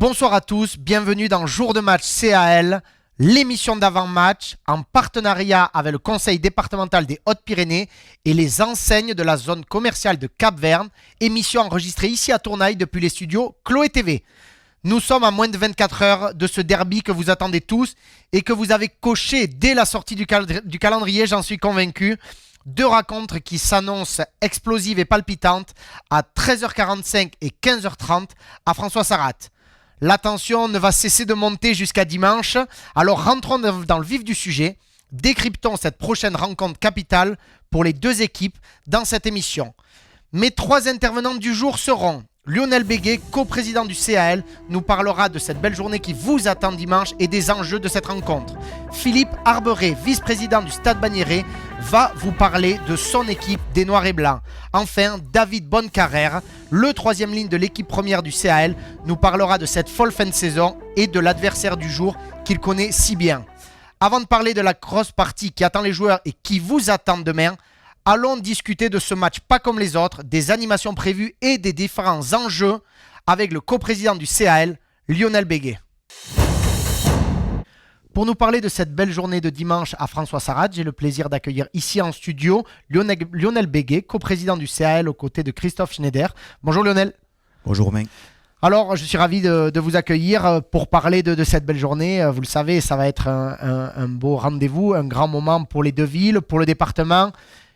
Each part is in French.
Bonsoir à tous, bienvenue dans Jour de match CAL, l'émission d'avant-match en partenariat avec le Conseil départemental des Hautes-Pyrénées et les enseignes de la zone commerciale de Cap-Verne, émission enregistrée ici à Tournaille depuis les studios Chloé TV. Nous sommes à moins de 24 heures de ce derby que vous attendez tous et que vous avez coché dès la sortie du calendrier, j'en suis convaincu. Deux rencontres qui s'annoncent explosives et palpitantes à 13h45 et 15h30 à François Sarrat. La tension ne va cesser de monter jusqu'à dimanche, alors rentrons dans le vif du sujet, décryptons cette prochaine rencontre capitale pour les deux équipes dans cette émission. Mes trois intervenants du jour seront Lionel Béguet, coprésident du CAL, nous parlera de cette belle journée qui vous attend dimanche et des enjeux de cette rencontre. Philippe Arberet, vice-président du Stade Bagnéret, va vous parler de son équipe des Noirs et Blancs. Enfin, David Bonnecarrère, le troisième ligne de l'équipe première du CAL, nous parlera de cette folle fin de saison et de l'adversaire du jour qu'il connaît si bien. Avant de parler de la grosse partie qui attend les joueurs et qui vous attend demain, allons discuter de ce match pas comme les autres, des animations prévues et des différents enjeux avec le coprésident du CAL, Lionel Béguet. Pour nous parler de cette belle journée de dimanche à François Sarrat, j'ai le plaisir d'accueillir ici en studio Lionel Béguet, coprésident du CAL aux côtés de Christophe Schneider. Bonjour Lionel. Bonjour Romain. Alors, je suis ravi de vous accueillir pour parler de cette belle journée. Vous le savez, ça va être un beau rendez-vous, un grand moment pour les deux villes, pour le département.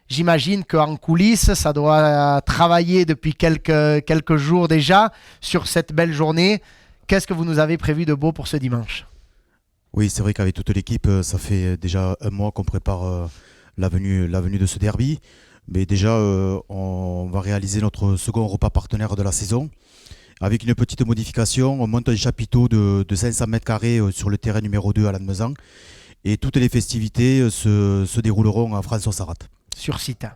J'imagine qu'en coulisses, ça doit travailler depuis quelques jours déjà sur cette belle journée. Qu'est-ce que vous nous avez prévu de beau pour ce dimanche ? Oui, c'est vrai qu'avec toute l'équipe, ça fait déjà un mois qu'on prépare la venue de ce derby. Mais déjà, on va réaliser notre second repas partenaire de la saison. Avec une petite modification, on monte un chapiteau de 500 mètres carrés sur le terrain numéro 2 à Lannemezan. Et toutes les festivités se dérouleront à François Sarrat. Sur site.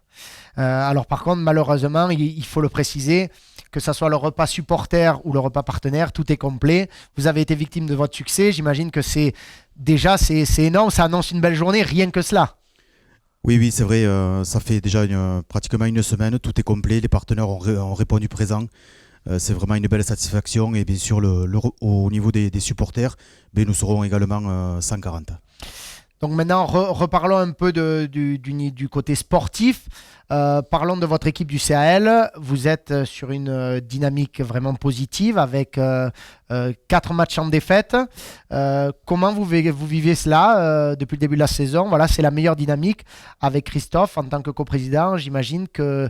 Alors par contre, malheureusement, il faut le préciser, que ce soit le repas supporter ou le repas partenaire, tout est complet. Vous avez été victime de votre succès. J'imagine que c'est énorme. Ça annonce une belle journée, rien que cela. Oui, c'est vrai. Ça fait déjà pratiquement une semaine. Tout est complet. Les partenaires ont répondu présent. C'est vraiment une belle satisfaction. Et bien sûr, au niveau des supporters, nous serons également 140. Donc maintenant, reparlons un peu du côté sportif. Parlons de votre équipe du CAL. Vous êtes sur une dynamique vraiment positive avec 4 matchs en défaite. Comment vous vivez cela depuis le début de la saison ? Voilà, c'est la meilleure dynamique avec Christophe en tant que coprésident. J'imagine que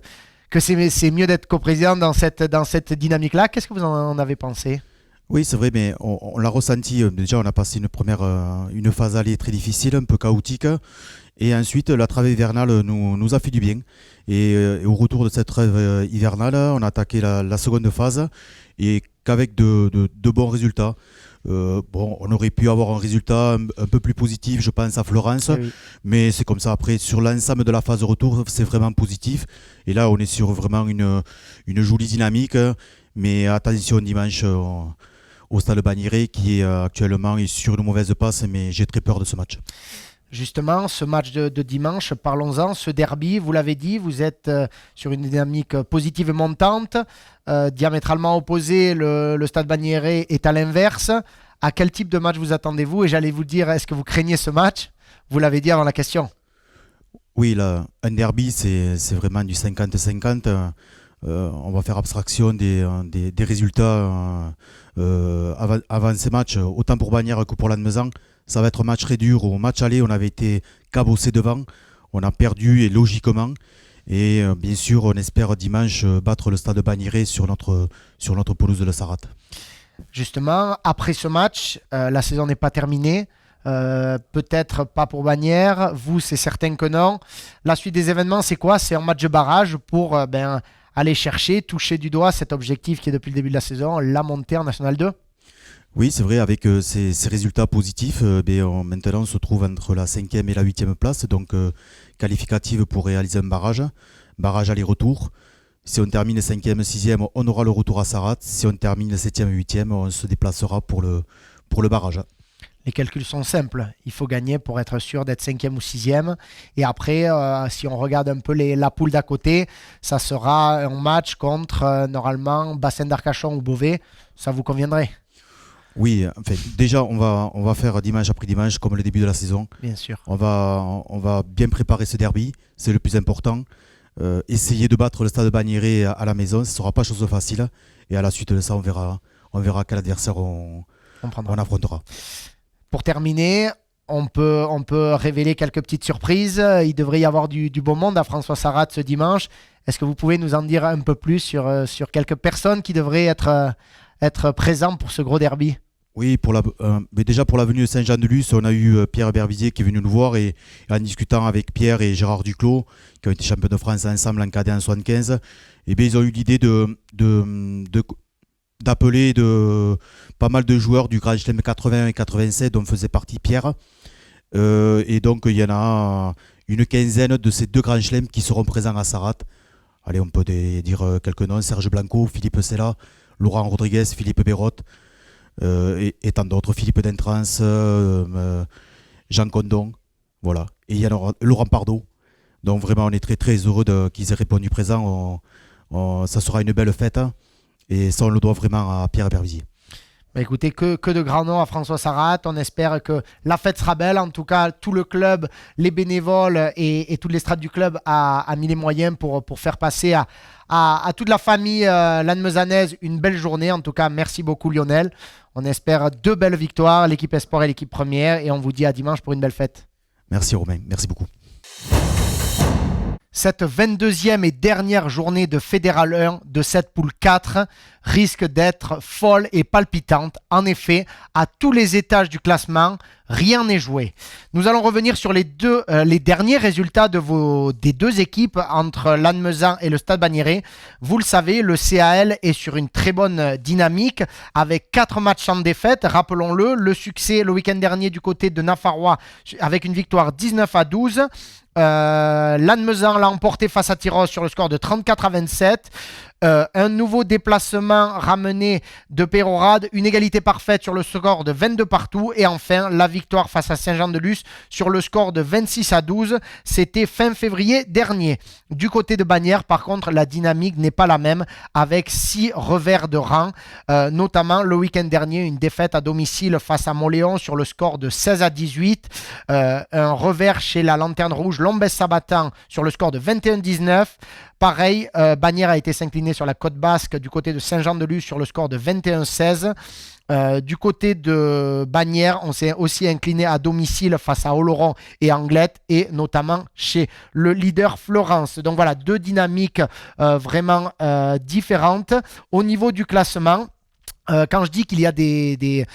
c'est mieux d'être coprésident dans cette dynamique-là. Qu'est-ce que vous en avez pensé ? Oui, c'est vrai, mais on l'a ressenti. Déjà, on a passé une phase allée très difficile, un peu chaotique. Et ensuite, la trêve hivernale nous a fait du bien. Et au retour de cette trêve hivernale, on a attaqué la seconde phase et qu'avec de bons résultats. On aurait pu avoir un résultat un peu plus positif, je pense, à Florence. Oui. Mais c'est comme ça. Après, sur l'ensemble de la phase retour, c'est vraiment positif. Et là, on est sur vraiment une jolie dynamique. Mais attention, dimanche, au Stade Bagnéret qui est actuellement sur une mauvaise passe, mais j'ai très peur de ce match. Justement, ce match de dimanche, parlons-en, ce derby, vous l'avez dit, vous êtes sur une dynamique positive et montante, diamétralement opposé, le Stade Bagnéret est à l'inverse. À quel type de match vous attendez-vous ? Et j'allais vous dire, est-ce que vous craignez ce match ? Vous l'avez dit avant la question. Oui, là, un derby, c'est vraiment du 50-50. On va faire abstraction des résultats avant ces matchs, autant pour Bagnères que pour Lannemezan. Ça va être un match très dur. Au match aller, on avait été cabossé devant, on a perdu et logiquement. Et bien sûr, on espère dimanche battre le Stade Bagnéret sur notre pelouse de la Sarrat. Justement, après ce match, la saison n'est pas terminée. Peut-être pas pour Bagnères. Vous, c'est certain que non. La suite des événements, c'est quoi ? C'est un match de barrage pour aller chercher, toucher du doigt cet objectif qui est depuis le début de la saison, la montée en National 2. Oui, c'est vrai, avec ces résultats positifs, maintenant on se trouve entre la 5e et la 8e place, donc qualificative pour réaliser un barrage aller-retour. Si on termine 5e, 6e, on aura le retour à Sarrat. Si on termine 7e, 8e, on se déplacera pour le barrage. Les calculs sont simples. Il faut gagner pour être sûr d'être 5e ou 6e. Et après, si on regarde un peu la poule d'à côté, ça sera un match contre, normalement, Bassin d'Arcachon ou Beauvais. Ça vous conviendrait ? Oui, en fait, déjà, on va faire dimanche après dimanche comme le début de la saison. Bien sûr. On va bien préparer ce derby, c'est le plus important. Essayer de battre le Stade Bagnéret à la maison, ce ne sera pas chose facile. Et à la suite de ça, on verra quel adversaire on affrontera. Pour terminer, on peut révéler quelques petites surprises. Il devrait y avoir du beau monde à François Sarrat ce dimanche. Est-ce que vous pouvez nous en dire un peu plus sur quelques personnes qui devraient être présentes pour ce gros derby? Oui, mais déjà pour la venue de Saint-Jean-de-Luz, on a eu Pierre Berbizier qui est venu nous voir et en discutant avec Pierre et Gérard Duclos, qui ont été champions de France ensemble en cadet en 75, et bien, ils ont eu l'idée d'appeler pas mal de joueurs du Grand Chelem 81 et 87 dont faisait partie Pierre. Et donc il y en a une quinzaine de ces deux Grands Chelems qui seront présents à Sarrat. Allez, on peut dire quelques noms: Serge Blanco, Philippe Sella, Laurent Rodriguez, Philippe Bérotte, et tant d'autres, Philippe Dentrance, Jean Condon, voilà. Et il y en aura Laurent Pardo. Donc vraiment, on est très très heureux qu'ils aient répondu présent. Ça sera une belle fête, hein. Et ça, on le doit vraiment à Pierre Berbizier. Bah écoutez, que de grands noms à François Sarrat. On espère que la fête sera belle. En tout cas, tout le club, les bénévoles et toutes les strates du club a mis les moyens pour faire passer à toute la famille lannemezanaise une belle journée. En tout cas, merci beaucoup Lionel. On espère 2 belles victoires, l'équipe Espoir et l'équipe première. Et on vous dit à dimanche pour une belle fête. Merci Romain, merci beaucoup. Cette 22e et dernière journée de Fédéral 1 de cette poule 4 risque d'être folle et palpitante. En effet, à tous les étages du classement, rien n'est joué. Nous allons revenir sur les derniers résultats des deux équipes entre Lannemezan et le Stade Bagnéret. Vous le savez, le CAL est sur une très bonne dynamique avec 4 matchs sans défaite. Rappelons-le, le succès le week-end dernier du côté de Nafarrois avec une victoire 19-12. Lannemezan l'a emporté face à Tyrosse sur le score de 34-27. Un nouveau déplacement ramené de Pérorade, une égalité parfaite sur le score de 22 partout, et enfin la victoire face à Saint-Jean-de-Luz sur le score de 26-12. C'était fin février dernier. Du côté de Bagnères, par contre, la dynamique n'est pas la même, avec 6 revers de rang, notamment le week-end dernier, une défaite à domicile face à Montléon sur le score de 16-18, un revers chez la Lanterne Rouge Lombès-Sabatan sur le score de 21-19. Pareil, Bagnères a été s'incliner sur la côte basque du côté de Saint-Jean-de-Luz sur le score de 21-16. Du côté de Bagnères, on s'est aussi incliné à domicile face à Oloron et Anglette, et notamment chez le leader Florence. Donc voilà, 2 dynamiques vraiment différentes. Au niveau du classement, quand je dis qu'il y a des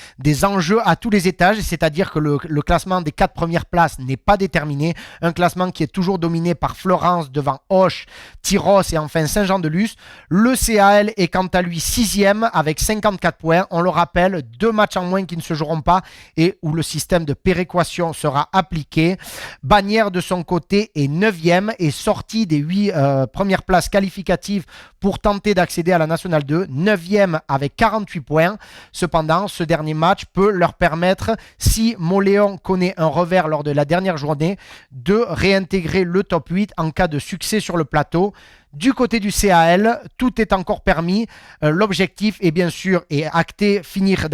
enjeux à tous les étages, c'est-à-dire que le classement des 4 premières places n'est pas déterminé, un classement qui est toujours dominé par Florence devant Auch, Tyrosse et enfin Saint-Jean-de-Luz. Le CAL est quant à lui 6e avec 54 points. On le rappelle, 2 matchs en moins qui ne se joueront pas et où le système de péréquation sera appliqué. Bagnères de son côté est 9e et sorti des 8 premières places qualificatives pour tenter d'accéder à la Nationale 2, 9e avec 48 points. Cependant, ce dernier match peut leur permettre, si Montléon connaît un revers lors de la dernière journée, de réintégrer le top 8 en cas de succès sur le plateau. Du côté du CAL, tout est encore permis. L'objectif est bien sûr acté, finir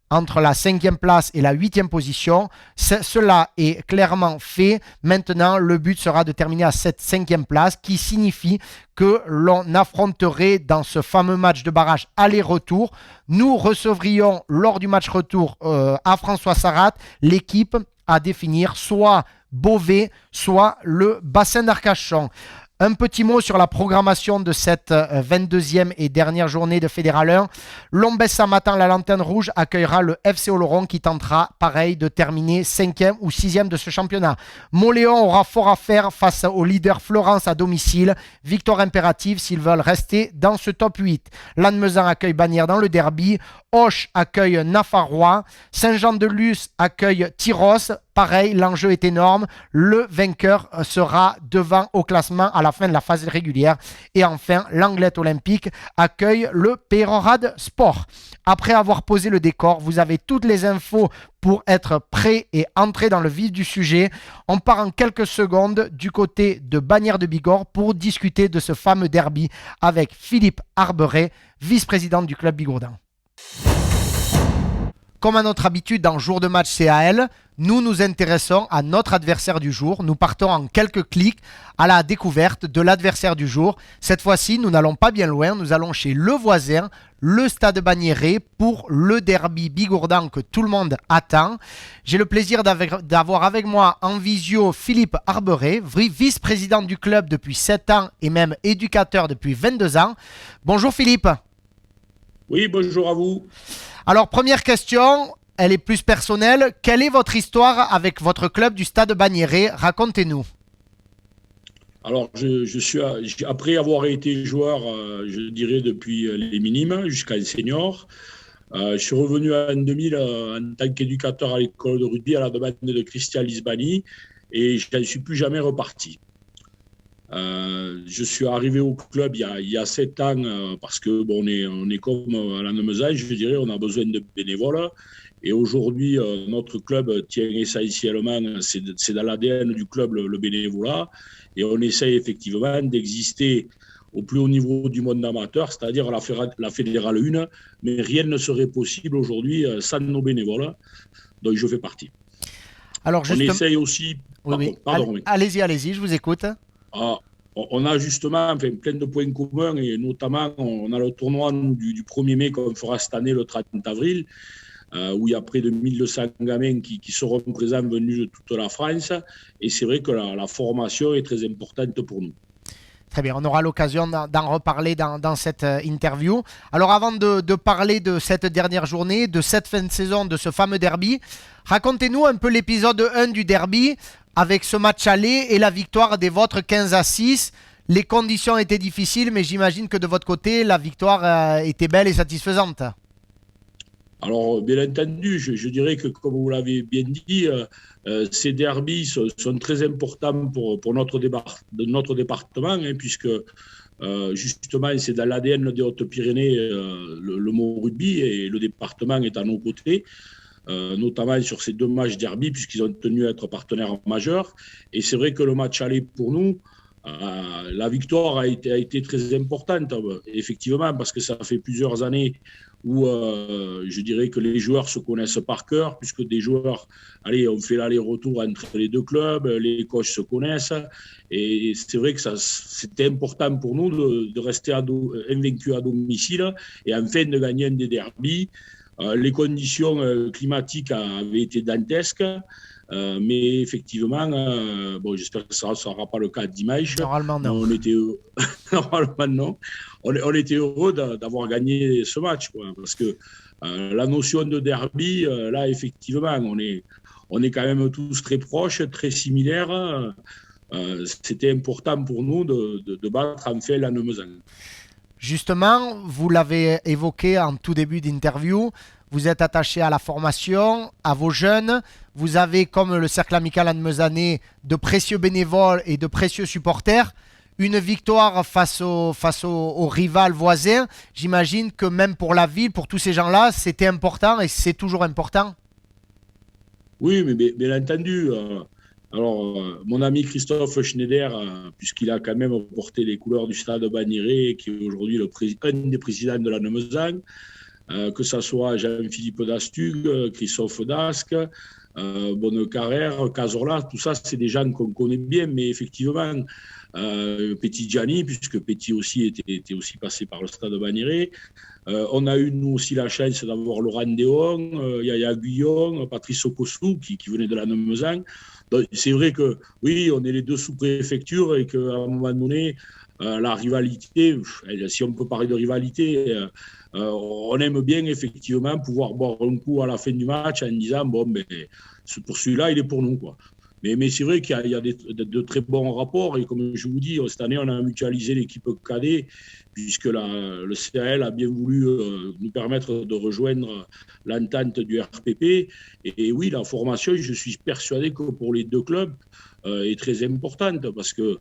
entre la 5e place et la 8e position. Cela est clairement fait. Maintenant, le but sera de terminer à cette 5e place, qui signifie que l'on affronterait dans ce fameux match de barrage aller-retour. Nous recevrions lors du match retour à François Sarrat l'équipe à définir, soit Beauvais, soit le bassin d'Arcachon. Un petit mot sur la programmation de cette 22e et dernière journée de Fédéral 1. Lombès-Sabatan, la Lanterne Rouge, accueillera le FC Oloron qui tentera, pareil, de terminer 5e ou 6e de ce championnat. Montléon aura fort à faire face au leader Florence à domicile. Victoire impérative s'ils veulent rester dans ce top 8. Lannemezan accueille Bagnères dans le derby. Auch accueille Nafarrois. Saint-Jean-de-Luz accueille Tyrosse. Pareil, l'enjeu est énorme. Le vainqueur sera devant au classement à la fin de la phase régulière. Et enfin, l'Anglette Olympique accueille le Pérorade Sport. Après avoir posé le décor, vous avez toutes les infos pour être prêt et entrer dans le vif du sujet. On part en quelques secondes du côté de Bagnères de Bigorre pour discuter de ce fameux derby avec Philippe Arberet, vice-président du club bigourdan. comme à notre habitude dans jour de match CAL, nous nous intéressons à notre adversaire du jour. Nous partons en quelques clics à la découverte de l'adversaire du jour. Cette fois-ci, nous n'allons pas bien loin. Nous allons chez le voisin, le Stade Bagnérais, pour le derby bigourdan que tout le monde attend. J'ai le plaisir d'avoir avec moi en visio Philippe Arberet, vice-président du club depuis 7 ans et même éducateur depuis 22 ans. Bonjour Philippe. Oui, bonjour à vous. Alors, première question, elle est plus personnelle. Quelle est votre histoire avec votre club du Stade Bagnérais? Racontez-nous. Alors, après avoir été joueur, je dirais depuis les minimes jusqu'à les seniors, je suis revenu en 2000 en tant qu'éducateur à l'école de rugby à la demande de Christian Lisbani et je ne suis plus jamais reparti. Je suis arrivé au club il y a 7 ans parce que on est comme à la Nemezan, je dirais, on a besoin de bénévoles. Et aujourd'hui, notre club tient essentiellement, c'est dans l'ADN du club le bénévolat. Et on essaye effectivement d'exister au plus haut niveau du monde amateur, c'est-à-dire la fédérale 1. Mais rien ne serait possible aujourd'hui sans nos bénévoles. Donc je fais partie. Alors, on essaye aussi... Pardon. Allez-y, je vous écoute. On a justement plein de points communs et notamment on a le tournoi du 1er mai qu'on fera cette année le 30 avril où il y a près de 1200 gamins qui seront présents venus de toute la France et c'est vrai que la formation est très importante pour nous. Très bien, on aura l'occasion d'en reparler dans cette interview. Alors avant de parler de cette dernière journée, de cette fin de saison, de ce fameux derby, racontez-nous un peu l'épisode 1 du derby avec ce match aller et la victoire des vôtres 15-6. Les conditions étaient difficiles, mais j'imagine que de votre côté, la victoire était belle et satisfaisante. Alors, bien entendu, je dirais que, comme vous l'avez bien dit, ces derbys sont très importants pour notre département, puisque justement, c'est dans l'ADN des Hautes-Pyrénées le mot rugby et le département est à nos côtés. Notamment sur ces 2 matchs derby puisqu'ils ont tenu à être partenaires majeurs et c'est vrai que le match aller pour nous la victoire a été très importante effectivement parce que ça fait plusieurs années où je dirais que les joueurs se connaissent par cœur puisque des joueurs on fait l'aller-retour entre les 2 clubs, les coachs se connaissent et c'est vrai que c'était important pour nous de rester invaincus à domicile et enfin de gagner un des derbys. Les conditions climatiques avaient été dantesques, mais effectivement, j'espère que ça ne sera pas le cas dimanche. Normalement, non. Normalement, non. On était heureux d'avoir gagné ce match, parce que la notion de derby, là, effectivement, on est quand même tous très proches, très similaires. C'était important pour nous de battre enfin la Nemezan. Justement, vous l'avez évoqué en tout début d'interview, vous êtes attaché à la formation, à vos jeunes. Vous avez, comme le Cercle Amical Lannemezanais, de précieux bénévoles et de précieux supporters. Une victoire face au rival voisin, j'imagine que même pour la ville, pour tous ces gens-là, c'était important et c'est toujours important. Oui, mais bien entendu. Alors, mon ami Christophe Schneider, puisqu'il a quand même porté les couleurs du Stade Bagnérais, qui est aujourd'hui un des présidents de la Nemezan, que ce soit Jean-Philippe Dastug, Christophe Dasque, Bonnecarrère, Cazorla, tout ça, c'est des gens qu'on connaît bien, mais effectivement, Petit Gianni, puisque Petit aussi était aussi passé par le Stade Bagnérais. On a eu, nous aussi, la chance d'avoir Laurent Déon, Yaya Guillon, Patrice Okossou, qui venait de la Nemezan. Donc, c'est vrai que, oui, on est les 2 sous-préfectures et qu'à un moment donné, la rivalité, si on peut parler de rivalité, on aime bien effectivement pouvoir boire un coup à la fin du match en disant pour celui-là, il est pour nous, quoi. Mais c'est vrai qu'il y a de très bons rapports et comme je vous dis, cette année, on a mutualisé l'équipe cadet puisque le CAL a bien voulu nous permettre de rejoindre l'entente du RPP. Et oui, la formation, je suis persuadé que pour les 2 clubs, est très importante parce que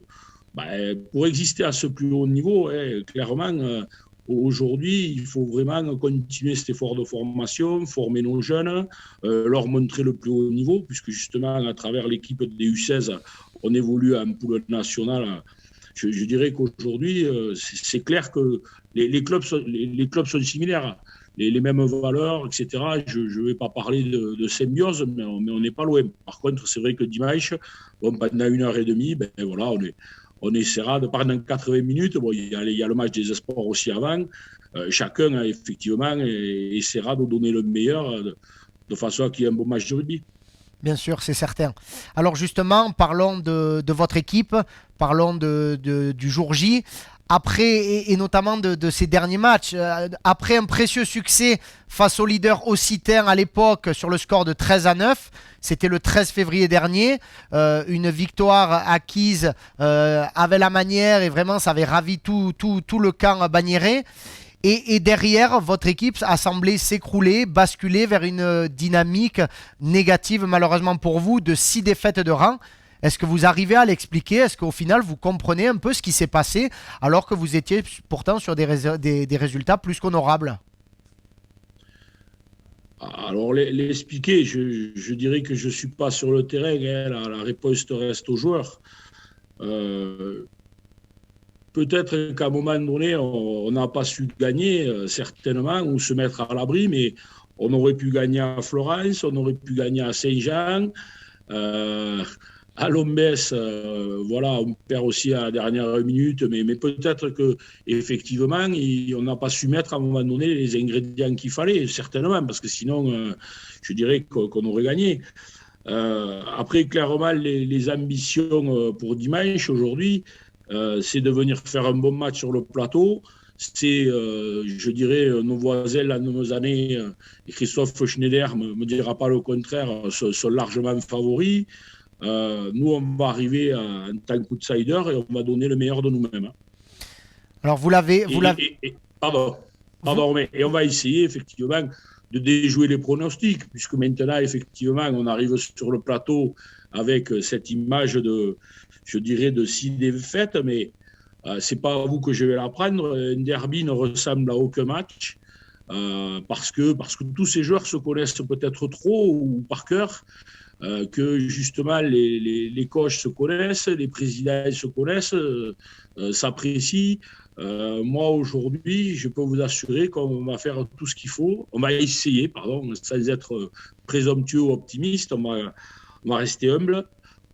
pour exister à ce plus haut niveau, clairement, aujourd'hui, il faut vraiment continuer cet effort de formation, former nos jeunes, leur montrer le plus haut niveau, puisque justement, à travers l'équipe des U16, on évolue en poule nationale. Je dirais qu'aujourd'hui, c'est clair que les clubs sont similaires. les mêmes valeurs, etc. Je ne vais pas parler de symbiose, mais on n'est pas loin. Par contre, c'est vrai que dimanche, bon, pendant 1h30, ben, voilà, on essaiera de pendant 80 minutes. Bon, il y a le match des espoirs aussi avant. Chacun, effectivement, essaiera de donner le meilleur de façon à qu'il y ait un bon match de rugby. Bien sûr, c'est certain. Alors justement, parlons de votre équipe, parlons du jour J. Après, et notamment de ces derniers matchs, après un précieux succès face au leader occitan à l'époque sur le score de 13-9, c'était le 13 février dernier, une victoire acquise avec la manière et vraiment ça avait ravi tout le camp bagnérais. Et derrière, votre équipe a semblé s'écrouler, basculer vers une dynamique négative, malheureusement pour vous, de 6 défaites de rang. Est-ce que vous arrivez à l'expliquer? Est-ce qu'au final, vous comprenez un peu ce qui s'est passé, alors que vous étiez pourtant sur des résultats plus qu'honorables? Alors, l'expliquer, je dirais que je ne suis pas sur le terrain. Hein, la réponse reste aux joueurs. Peut-être qu'à un moment donné, on n'a pas su gagner, certainement, ou se mettre à l'abri, mais on aurait pu gagner à Florence, on aurait pu gagner à Saint-Jean, à Lombès, voilà, on perd aussi à la dernière minute, mais peut-être qu'effectivement, on n'a pas su mettre à un moment donné les ingrédients qu'il fallait, certainement, parce que sinon, je dirais qu'on aurait gagné. Après, clairement, les ambitions pour dimanche, aujourd'hui, c'est de venir faire un bon match sur le plateau. C'est, je dirais, nos voisins, là, nos années, et Christophe Schneider ne me dira pas le contraire, sont largement favoris. Nous, on va arriver en tant qu'outsider et on va donner le meilleur de nous-mêmes. Alors, Pardon, mais on va essayer, effectivement, de déjouer les pronostics, puisque maintenant, effectivement, on arrive sur le plateau avec cette image de 6 défaites, mais c'est pas à vous que je vais l'apprendre. Un derby ne ressemble à aucun match parce que tous ces joueurs se connaissent peut-être trop ou par cœur, que justement les coachs se connaissent, les présidents se connaissent, s'apprécient. Moi, aujourd'hui, je peux vous assurer qu'on va faire tout ce qu'il faut. On va essayer, sans être présomptueux ou optimiste, on va rester humble.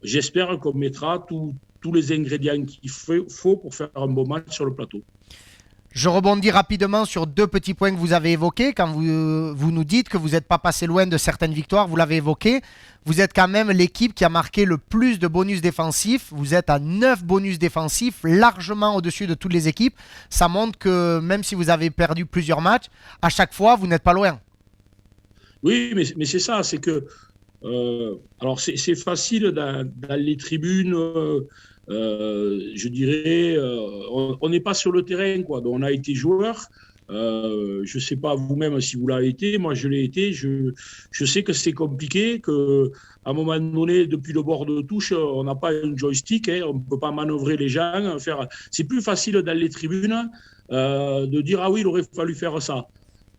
J'espère qu'on mettra tous les ingrédients qu'il faut pour faire un bon match sur le plateau. Je rebondis rapidement sur 2 petits points que vous avez évoqués. Quand vous nous dites que vous n'êtes pas passé loin de certaines victoires, vous l'avez évoqué. Vous êtes quand même l'équipe qui a marqué le plus de bonus défensifs. Vous êtes à 9 bonus défensifs, largement au-dessus de toutes les équipes. Ça montre que même si vous avez perdu plusieurs matchs, à chaque fois, vous n'êtes pas loin. Oui, mais c'est ça, c'est que alors c'est facile dans les tribunes, je dirais, on n'est pas sur le terrain, quoi. Donc on a été joueur. Je ne sais pas vous-même si vous l'avez été, moi je l'ai été. Je sais que c'est compliqué, qu'à un moment donné, depuis le bord de touche, on n'a pas un joystick, hein, on ne peut pas manœuvrer les gens. C'est plus facile dans les tribunes de dire ah oui, il aurait fallu faire ça.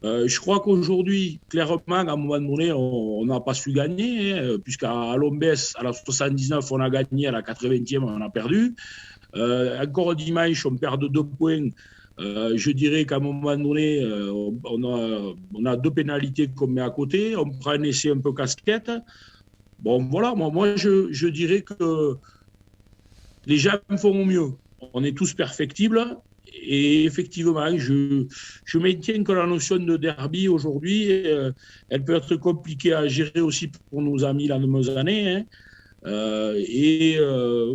Je crois qu'aujourd'hui, clairement, à un moment donné, on n'a pas su gagner, hein, puisqu'à Lombès, à la 79, on a gagné, à la 80e, on a perdu. Encore dimanche, on perd de 2 points. Je dirais qu'à un moment donné, on a 2 pénalités qu'on met à côté. On prend un essai un peu casquette. Bon, voilà, moi je dirais que les gens font au mieux. On est tous perfectibles. Et effectivement, je maintiens que la notion de derby aujourd'hui, elle peut être compliquée à gérer aussi pour nos amis là de nos années. Hein.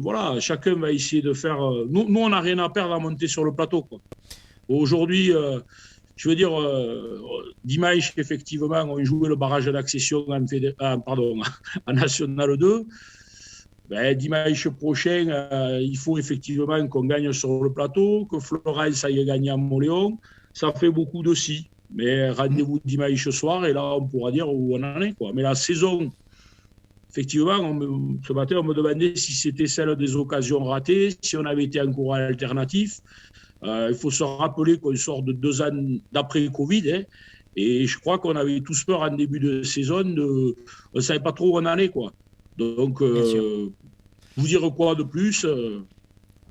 Voilà, chacun va essayer de faire. Nous on n'a rien à perdre à monter sur le plateau, quoi. Aujourd'hui, je veux dire, dimanche, effectivement, on jouait le barrage d'accession en National 2. Ben, dimanche prochain, il faut effectivement qu'on gagne sur le plateau, que Florence aille gagner à Montléon. Ça fait beaucoup de si. Mais rendez-vous dimanche soir et là, on pourra dire où on en est, quoi. Mais la saison, effectivement, ce matin, on me demandait si c'était celle des occasions ratées, si on avait été en courant alternatif. Il faut se rappeler qu'on sort de 2 ans d'après Covid. Hein, et je crois qu'on avait tous peur en début de saison. On ne savait pas trop où on en est, quoi. Donc, vous dire quoi de plus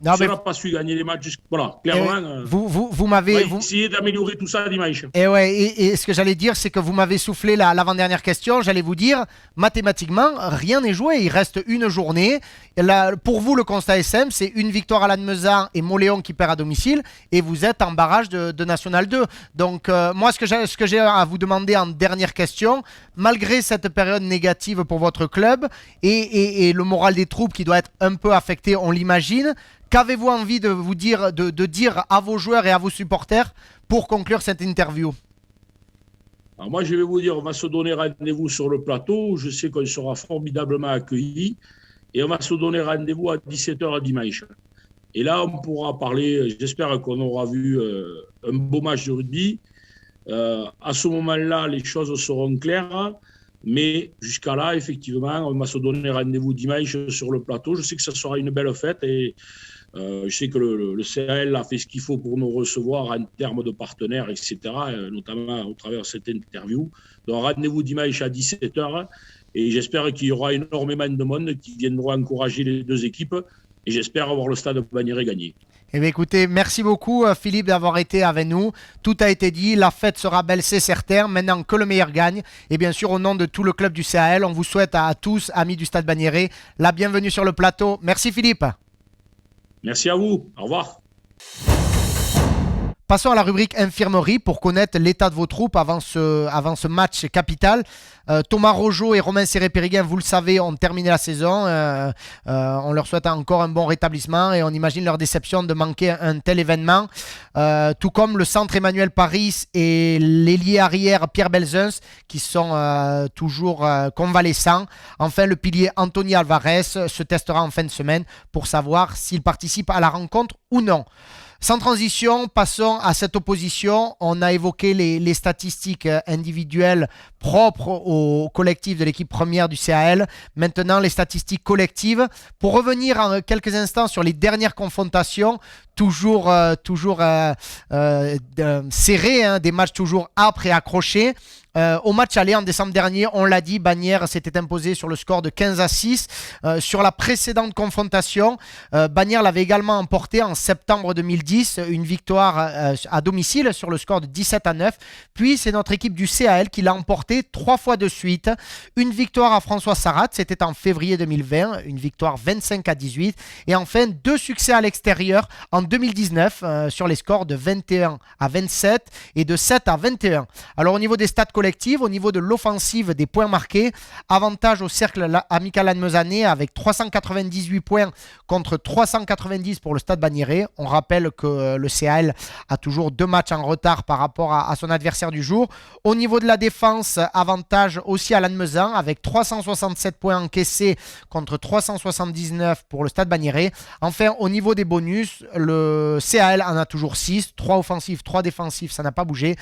Non, on n'a pas su gagner les matchs. Voilà, clairement. Vous m'avez... On va essayer d'améliorer tout ça dimanche. Et ce que j'allais dire, c'est que vous m'avez soufflé l'avant-dernière question. J'allais vous dire, mathématiquement, rien n'est joué. Il reste une journée. Là, pour vous, le constat SM, c'est une victoire à Lannemezan et Moléon qui perd à domicile. Et vous êtes en barrage de National 2. Donc, moi, ce que j'ai à vous demander en dernière question, malgré cette période négative pour votre club et le moral des troupes qui doit être un peu affecté, on l'imagine, qu'avez-vous envie de dire à vos joueurs et à vos supporters pour conclure cette interview? Alors moi, je vais vous dire, on va se donner rendez-vous sur le plateau. Je sais qu'on sera formidablement accueillis. Et on va se donner rendez-vous à 17h dimanche. Et là, on pourra parler, j'espère qu'on aura vu un beau match de rugby. À ce moment-là, les choses seront claires. Mais jusqu'à là, effectivement, on va se donner rendez-vous dimanche sur le plateau. Je sais que ça sera une belle fête et je sais que le CAL a fait ce qu'il faut pour nous recevoir en termes de partenaires, etc., notamment au travers de cette interview. Donc, rendez-vous dimanche à 17h et j'espère qu'il y aura énormément de monde qui viendront encourager les deux équipes et j'espère avoir le stade Bagnéret gagné. Eh bien, écoutez, merci beaucoup Philippe d'avoir été avec nous. Tout a été dit, la fête sera belle, c'est certain. Maintenant que le meilleur gagne. Et bien sûr, au nom de tout le club du CAL, on vous souhaite à tous, amis du Stade Bagnéret, la bienvenue sur le plateau. Merci Philippe. Merci à vous. Au revoir. Passons à la rubrique infirmerie pour connaître l'état de vos troupes avant ce match capital. Thomas Rojo et Romain Serré-Périguin, vous le savez, ont terminé la saison. On leur souhaite encore un bon rétablissement et on imagine leur déception de manquer un tel événement. Tout comme le centre Emmanuel Paris et l'ailier arrière Pierre Belzens qui sont toujours convalescents. Enfin, le pilier Anthony Alvarez se testera en fin de semaine pour savoir s'il participe à la rencontre ou non. Sans transition, passons à cette opposition. On a évoqué les statistiques individuelles propres au collectif de l'équipe première du CAL. Maintenant, les statistiques collectives. Pour revenir en quelques instants sur les dernières confrontations, toujours serrées, hein, des matchs toujours âpres et accrochés. Au match aller en décembre dernier, on l'a dit, Bagnères s'était imposé sur le score de 15-6. Sur la précédente confrontation, Bagnères l'avait également emporté en septembre 2010, une victoire à domicile sur le score de 17-9. Puis c'est notre équipe du CAL qui l'a emporté 3 fois de suite. Une victoire à François Sarrat, c'était en février 2020, une victoire 25-18. Et enfin, 2 succès à l'extérieur en 2019 sur les scores de 21-27 et de 7-21. Alors au niveau des stats collective, au niveau de l'offensive des points marqués, avantage au cercle amical lannemezanais avec 398 points contre 390 pour le Stade Bagnéret. On rappelle que le CAL a toujours 2 matchs en retard par rapport à son adversaire du jour. Au niveau de la défense, avantage aussi à Lannemezan avec 367 points encaissés contre 379 pour le Stade Bagnéret. Enfin, au niveau des bonus, le CAL en a toujours 6, 3 offensifs, 3 défensifs, ça n'a pas bougé.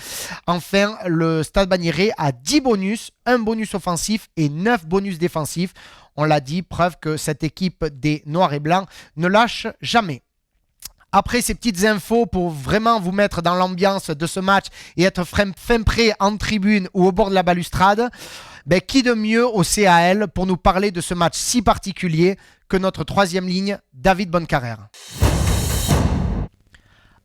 Enfin, le Stade Bagnéret a 10 bonus, 1 bonus offensif et 9 bonus défensifs. On l'a dit, preuve que cette équipe des Noirs et Blancs ne lâche jamais. Après ces petites infos pour vraiment vous mettre dans l'ambiance de ce match et être fin prêt en tribune ou au bord de la balustrade, qui de mieux au CAL pour nous parler de ce match si particulier que notre 3e ligne, David Bonnecarrère.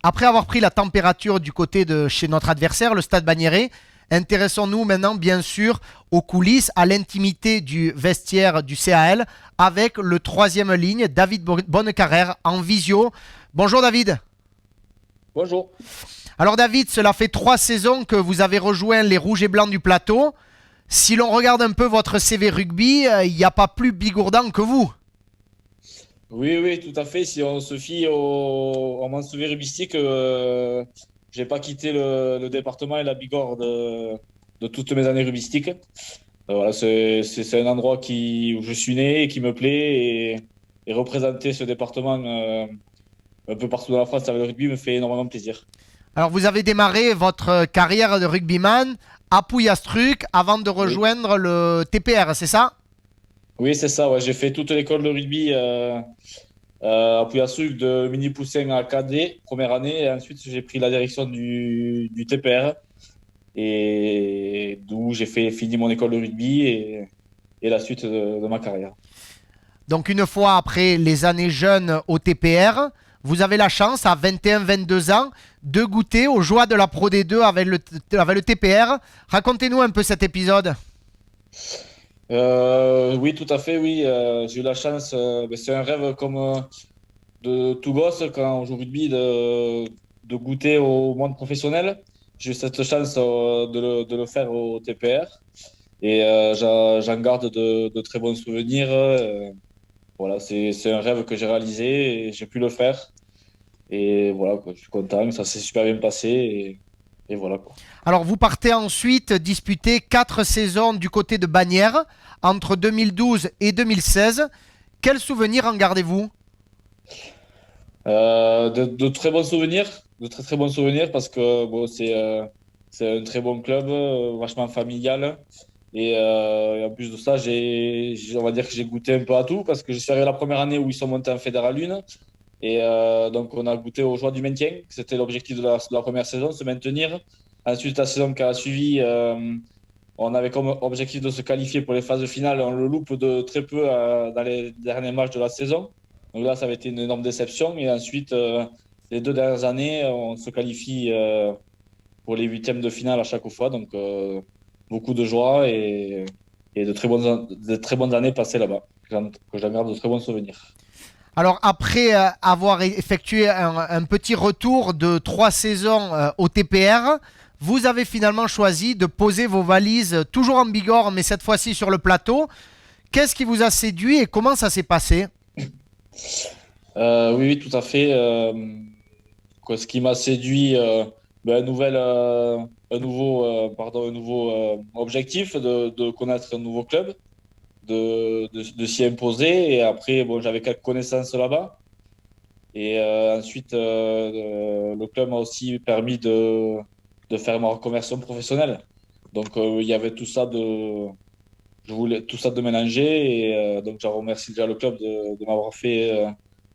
Après avoir pris la température du côté de chez notre adversaire, le Stade Bagnéret, intéressons-nous maintenant bien sûr aux coulisses, à l'intimité du vestiaire du CAL avec le 3e ligne, David Bonnecarrère en visio. Bonjour David. Bonjour. Alors David, cela fait 3 saisons que vous avez rejoint les Rouges et Blancs du plateau. Si l'on regarde un peu votre CV rugby, il n'y a pas plus bigourdant que vous. Oui, tout à fait. Si on se fie au mon CV rugbystique, j'ai pas quitté le département et la Bigorre de toutes mes années rugbystiques. Voilà, c'est un endroit où je suis né et qui me plaît et représenter ce département un peu partout dans la France avec le rugby me fait énormément plaisir. Alors vous avez démarré votre carrière de rugbyman à Pouillastruc avant de rejoindre le TPR, c'est ça? Oui, c'est ça. Ouais. J'ai fait toute l'école de rugby à Pouillastruc de mini poussin à cadet, première année. Et ensuite, j'ai pris la direction du TPR et d'où j'ai fini mon école de rugby et la suite de ma carrière. Donc, une fois après les années jeunes au TPR, vous avez la chance, à 21-22 ans, de goûter aux joies de la Pro D2 avec le TPR. Racontez-nous un peu cet épisode. Oui, tout à fait, oui. J'ai eu la chance, c'est un rêve comme de tout gosse quand on joue au rugby de goûter au monde professionnel. J'ai eu cette chance de le faire au TPR et j'en garde de très bons souvenirs. Voilà, c'est un rêve que j'ai réalisé et j'ai pu le faire. Et voilà, quoi, je suis content, ça s'est super bien passé et voilà, quoi. Alors, vous partez ensuite disputer 4 saisons du côté de Bagnères entre 2012 et 2016. Quels souvenirs en gardez-vous? De très bons souvenirs, de très très bons souvenirs parce que bon, c'est un très bon club, vachement familial. Et en plus de ça, on va dire que j'ai goûté un peu à tout parce que je suis arrivé la première année où ils sont montés en Fédéral 1. Et donc, on a goûté aux joies du maintien. C'était l'objectif de la première saison, se maintenir. Ensuite, la saison qui a suivi, on avait comme objectif de se qualifier pour les phases finales. On le loupe de très peu dans les derniers matchs de la saison. Donc là, ça avait été une énorme déception. Et ensuite, les 2 dernières années, on se qualifie pour les huitièmes de finale à chaque fois. Donc, beaucoup de joie et de très bonnes années passées là-bas, que j'en garde de très bons souvenirs. Alors, après avoir effectué un petit retour de 3 saisons au TPR, vous avez finalement choisi de poser vos valises toujours en Bigorre, mais cette fois-ci sur le plateau. Qu'est-ce qui vous a séduit et comment ça s'est passé? Oui, oui, tout à fait. Ce qui m'a séduit, un nouveau objectif de connaître un nouveau club, de s'y imposer. Et après, bon, j'avais quelques connaissances là-bas. Et ensuite, le club m'a aussi permis de faire ma reconversion professionnelle. Donc, il y avait tout ça je voulais tout ça de mélanger. Et donc, je remercie déjà le club de m'avoir fait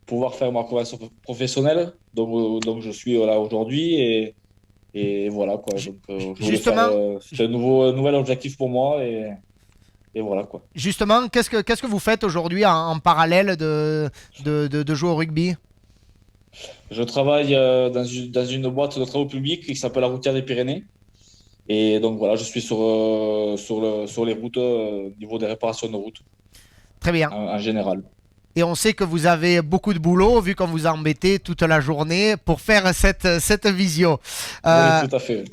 pouvoir faire ma reconversion professionnelle. Donc je suis là aujourd'hui et voilà, quoi. Donc, je voulais faire, Justement, c'était un nouvel objectif pour moi et voilà, quoi. justement, qu'est-ce que vous faites aujourd'hui en parallèle de jouer au rugby? Je travaille dans une boîte de travaux publics qui s'appelle la Routière des Pyrénées. Et donc voilà, je suis sur les routes, au niveau des réparations de routes Très bien. en général. Et on sait que vous avez beaucoup de boulot, vu qu'on vous a embêté toute la journée pour faire cette visio. Oui, tout à fait.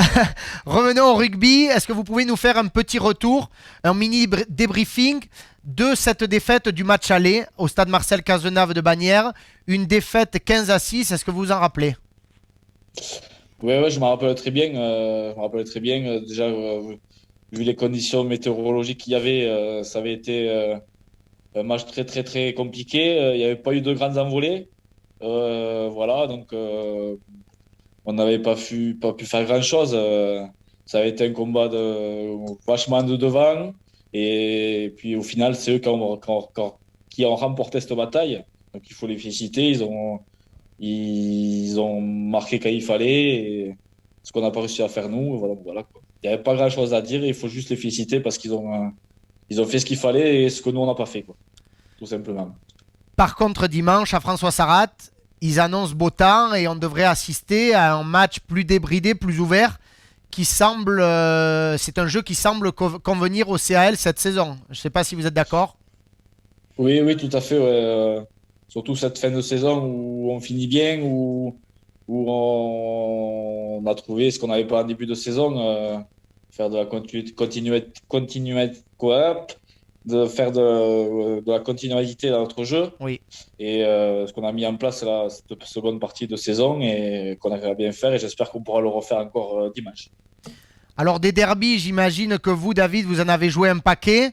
Revenons au rugby. Est-ce que vous pouvez nous faire un petit retour, un mini débriefing de cette défaite du match aller au stade Marcel Cazenave de Bagnères? Une défaite 15-6, est-ce que vous vous en rappelez? Oui, ouais, je me rappelle très bien. Je me rappelle très bien. Déjà, vu les conditions météorologiques qu'il y avait, ça avait été un match très, très, très compliqué. Il n'y avait pas eu de grandes envolées. Voilà, donc on n'avait pas pu faire grand-chose. Ça avait été un combat vachement de devant. Et puis au final, c'est eux qui ont remporté cette bataille. Donc il faut les féliciter. Ils ont marqué quand il fallait. Et ce qu'on n'a pas réussi à faire nous. Voilà, voilà, quoi. Il n'y avait pas grand-chose à dire. Il faut juste les féliciter parce ils ont fait ce qu'il fallait et ce que nous, on n'a pas fait, quoi. Tout simplement. Par contre, dimanche, à François Sarrat, ils annoncent beau temps et on devrait assister à un match plus débridé, plus ouvert, qui semble, c'est un jeu qui semble convenir au CAL cette saison. Je ne sais pas si vous êtes d'accord. Oui, oui, tout à fait. Ouais. Surtout cette fin de saison où on finit bien, où on a trouvé ce qu'on n'avait pas en début de saison, faire de la de faire de la continuité dans notre jeu. Oui. Et ce qu'on a mis en place là, cette seconde partie de saison et qu'on arrive à bien faire. Et j'espère qu'on pourra le refaire encore dimanche. Alors des derbies, j'imagine que vous, David, vous en avez joué un paquet.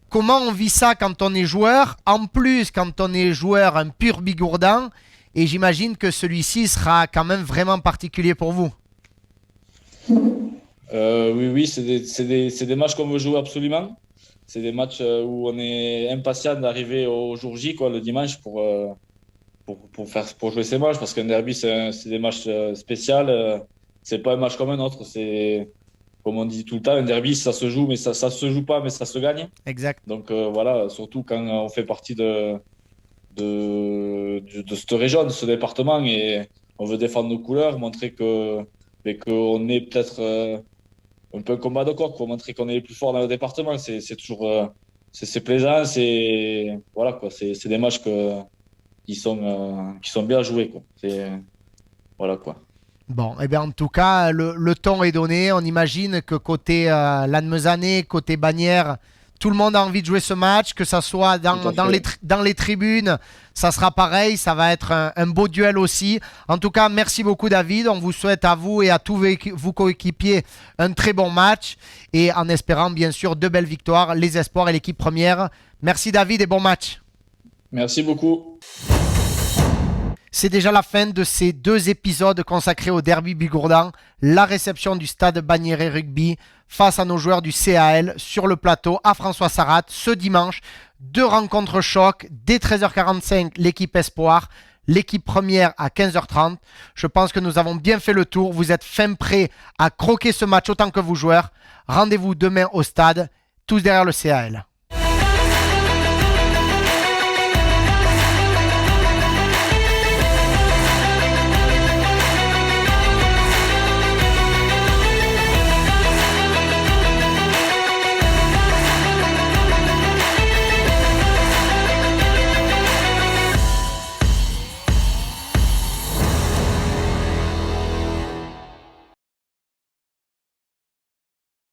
Comment on vit ça quand on est joueur? En plus, quand on est joueur, un pur bigourdan. Et j'imagine que celui-ci sera quand même vraiment particulier pour vous. Oui, oui, c'est des matchs qu'on veut jouer absolument. C'est des matchs où on est impatient d'arriver au jour J, quoi, le dimanche, pour jouer ces matchs. Parce qu'un derby, c'est des matchs spéciaux. C'est pas un match comme un autre. C'est, comme on dit tout le temps, un derby, ça se joue, mais ça se joue pas, mais ça se gagne. Exact. Donc voilà, surtout quand on fait partie de cette région, de ce département. Et on veut défendre nos couleurs, montrer qu'on est peut-être un peu un combat de coq, montrer qu'on est les plus forts dans le département. C'est toujours c'est plaisant. Voilà, quoi. C'est des matchs qui sont bien joués, quoi. Voilà, quoi. Bon, eh bien, en tout cas, le ton est donné. On imagine que côté Lannemezanais, côté Bagnères, tout le monde a envie de jouer ce match, que ça soit dans les tribunes, ça sera pareil. Ça va être un beau duel aussi. En tout cas, merci beaucoup, David. On vous souhaite à vous et à tous vos coéquipiers un très bon match. Et en espérant, bien sûr, de belles victoires, les espoirs et l'équipe première. Merci, David, et bon match. Merci beaucoup. C'est déjà la fin de ces 2 épisodes consacrés au derby Bigourdan, la réception du stade Bagnères Rugby face à nos joueurs du CAL sur le plateau à François Sarrat ce dimanche. 2 rencontres choc, dès 13h45 l'équipe Espoir, l'équipe première à 15h30. Je pense que nous avons bien fait le tour. Vous êtes fin prêts à croquer ce match autant que vous joueurs. Rendez-vous demain au stade, tous derrière le CAL.